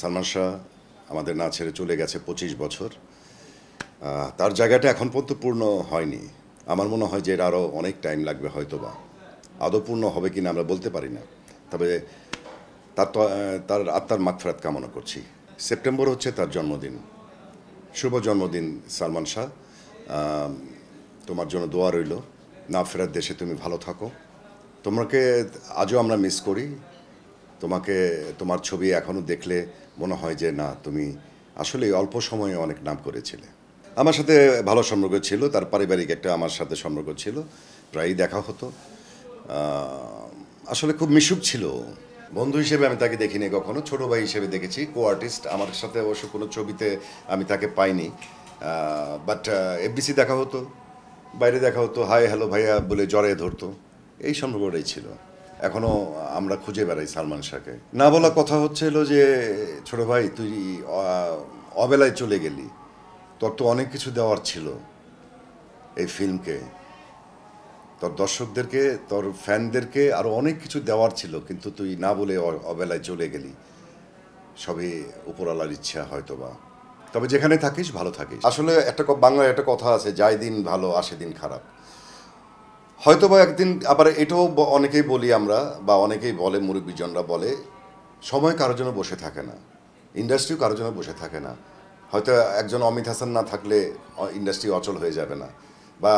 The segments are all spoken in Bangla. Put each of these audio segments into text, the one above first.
সালমান শাহ আমাদের না ছেড়ে চলে গেছে 25 বছর। তার জায়গাটা এখন পর্যন্ত পূর্ণ হয়নি। আমার মনে হয় যে এর আরও অনেক টাইম লাগবে হয়তোবা। আদৌ পূর্ণ হবে কিনা আমরা বলতে পারি না। তবে তার আত্মার মাগফিরাত কামনা করছি। সেপ্টেম্বর হচ্ছে তার জন্মদিন। শুভ জন্মদিন সালমান শাহ। তোমার জন্য দোয়া রইল। না ফেরার দেশে তুমি ভালো থাকো। তোমাকে আজও আমরা মিস করি। তোমার ছবি এখনও দেখলে মনে হয় যে না, তুমি আসলে অল্প সময়ে অনেক নাম করেছিলে। আমার সাথে ভালো সম্পর্ক ছিল, তার পারিবারিক একটা আমার সাথে সম্পর্ক ছিল, প্রায়ই দেখা হতো। আসলে খুব মিশুক ছিল। বন্ধু হিসেবে আমি তাকে দেখিনি কখনো, ছোটো ভাই হিসেবে দেখেছি, কো আর্টিস্ট। আমার সাথে অবশ্য কোনো ছবিতে আমি তাকে পাইনি, বাট এফডিসি দেখা হতো, বাইরে দেখা হতো, হাই হ্যালো ভাইয়া বলে জড়িয়ে ধরতো। এই সম্পর্কটাই ছিল। এখনও আমরা খুঁজে বেড়াই সালমান শাহকে। না বলা কথা হচ্ছে হলো যে, ছোট ভাই তুই অবেলায় চলে গেলি, তোর তো অনেক কিছু দেওয়ার ছিল এই ফিল্মকে, তোর দর্শকদেরকে, তোর ফ্যানদেরকে আরও অনেক কিছু দেওয়ার ছিল, কিন্তু তুই না বলে অবেলায় চলে গেলি। সবই উপরওয়ালার ইচ্ছা হয়তোবা। তবে যেখানে থাকিস ভালো থাকিস। আসলে বাংলায় একটা কথা আছে, যায় দিন ভালো আসে দিন খারাপ। হয়তোবা একদিন আবার এটাও অনেকেই বলি আমরা, বা অনেকেই বলে, মুরব্বীজনরা বলে, সময় কারোর জন্য বসে থাকে না, ইন্ডাস্ট্রিও কারোর জন্য বসে থাকে না। হয়তো একজন অমিত হাসান না থাকলে ইন্ডাস্ট্রি অচল হয়ে যাবে না, বা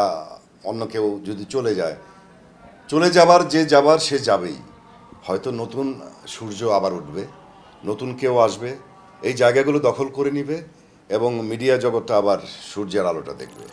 অন্য কেউ যদি চলে যাবার সে যাবেই। হয়তো নতুন সূর্য আবার উঠবে, নতুন কেউ আসবে, এই জায়গাগুলো দখল করে নিবে, এবং মিডিয়া জগৎটা আবার সূর্যের আলোটা দেখবে।